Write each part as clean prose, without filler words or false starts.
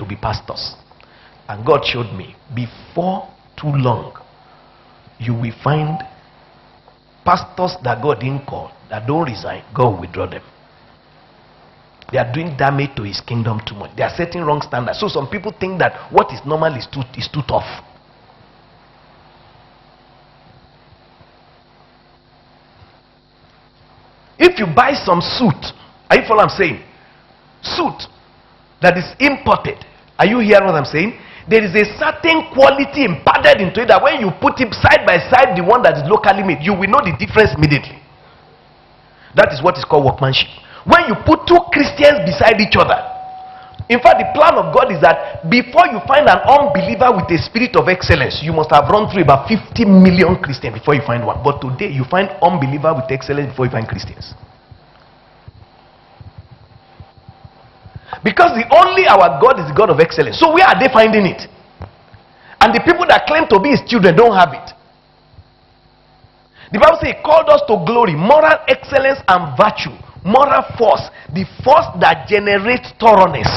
be pastors. And God showed me, before too long, you will find pastors that God didn't call, that don't resign, God will withdraw them. They are doing damage to his kingdom too much. They are setting wrong standards. So some people think that what is normal is too tough. If you buy some suit, are you following what I'm saying? Suit that is imported. Are you hearing what I'm saying? There is a certain quality imparted into it that when you put it side by side, the one that is locally made, you will know the difference immediately. That is what is called workmanship. When you put two Christians beside each other, in fact, the plan of God is that before you find an unbeliever with a spirit of excellence, you must have run through about 50 million Christians before you find one. But today, you find unbeliever with excellence before you find Christians. Because our God is the God of excellence. So where are they finding it? And the people that claim to be his children don't have it. The Bible says he called us to glory, moral excellence and virtue. Moral force, the force that generates thoroughness.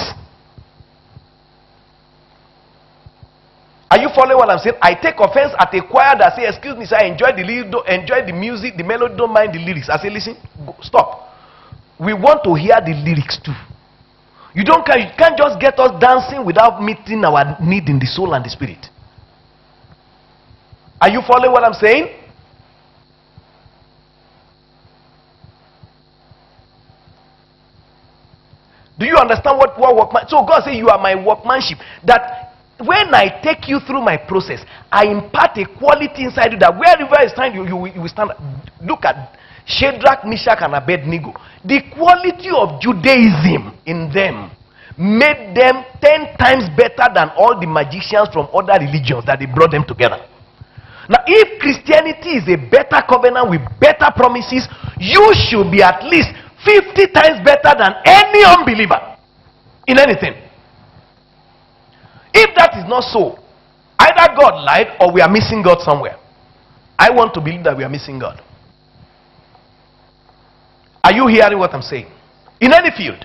Are you following what I'm saying? I take offense at a choir that say, excuse me sir, I enjoy the music, the melody, don't mind the lyrics. I say, listen, stop. We want to hear the lyrics too. You can't just get us dancing without meeting our need in the soul and the spirit. Are you following what I'm saying? Do you understand what workmanship? So God says, you are my workmanship. That when I take you through my process, I impart a quality inside you that wherever I stand, you will stand. Look at Shadrach, Meshach, and Abednego. The quality of Judaism in them made them 10 times better than all the magicians from other religions that they brought them together. Now, if Christianity is a better covenant with better promises, you should be at least 50 times better than any unbeliever in anything. If that is not so, either God lied or we are missing God somewhere. I want to believe that we are missing God. Are you hearing what I'm saying? In any field.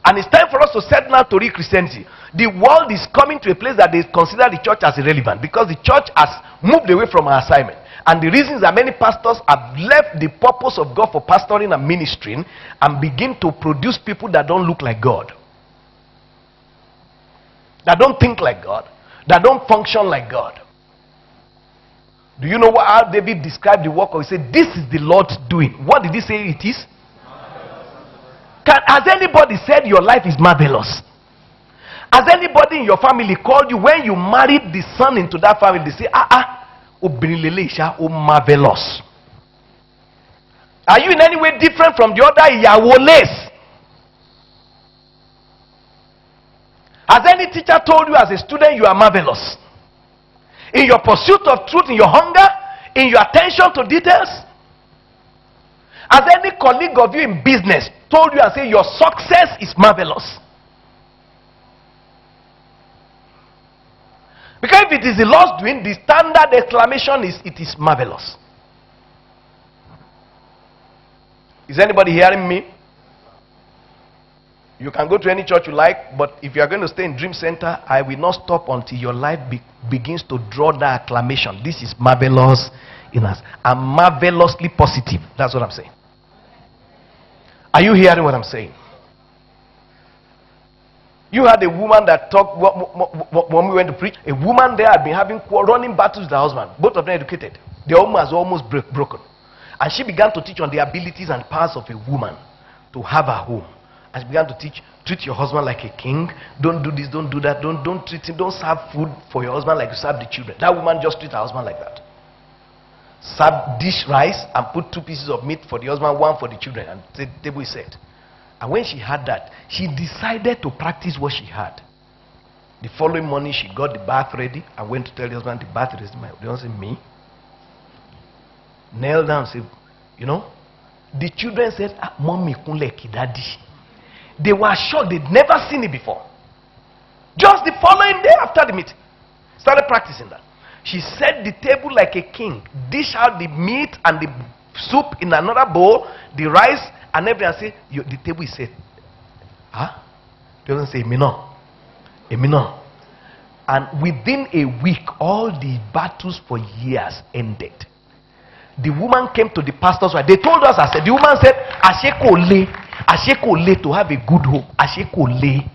And it's time for us to set now to real Christianity. The world is coming to a place that they consider the church as irrelevant because the church has moved away from our assignment. And the reasons that many pastors have left the purpose of God for pastoring and ministering and begin to produce people that don't look like God, that don't think like God, that don't function like God. Do you know how David described the work of? He said, this is the Lord's doing. What did he say it is? Has anybody said your life is marvelous? Has anybody in your family called you when you married the son into that family? They say, oh marvelous. Are you in any way different from the other Yawoles? Has any teacher told you as a student you are marvelous? In your pursuit of truth, in your hunger, in your attention to details? Has any colleague of you in business told you and say your success is marvelous? Because if it is the Lord's doing, the standard exclamation is, it is marvelous. Is anybody hearing me? You can go to any church you like, but if you are going to stay in Dream Center, I will not stop until your life begins to draw that acclamation. This is marvelous in us. I'm marvelously positive. That's what I'm saying. Are you hearing what I'm saying? You had a woman that talked when we went to preach. A woman there had been having running battles with her husband. Both of them educated. Their home was almost broken. And she began to teach on the abilities and powers of a woman to have a home. And she began to teach, treat your husband like a king. Don't do this, don't do that. Don't treat him. Don't serve food for your husband like you serve the children. That woman just treat her husband like that. Serve dish rice and put 2 pieces of meat for the husband, 1 for the children, and the table is set. And when she had that, she decided to practice what she had. The following morning, she got the bath ready and went to tell the husband, the bath is ready. The husband said, me? Knelt down and said, you know, the children said, Mommy kunleki daddy. They were shocked. They'd never seen it before. Just the following day after the meeting, started practicing that. She set the table like a king, dish out the meat and the soup in another bowl, the rice and everything, and say, the table is set. Huh? They don't say, me no. And within a week, all the battles for years ended. The woman came to the pastor's wife. They told us, I said, the woman said, Asheko le to have a good hope. Asheko le.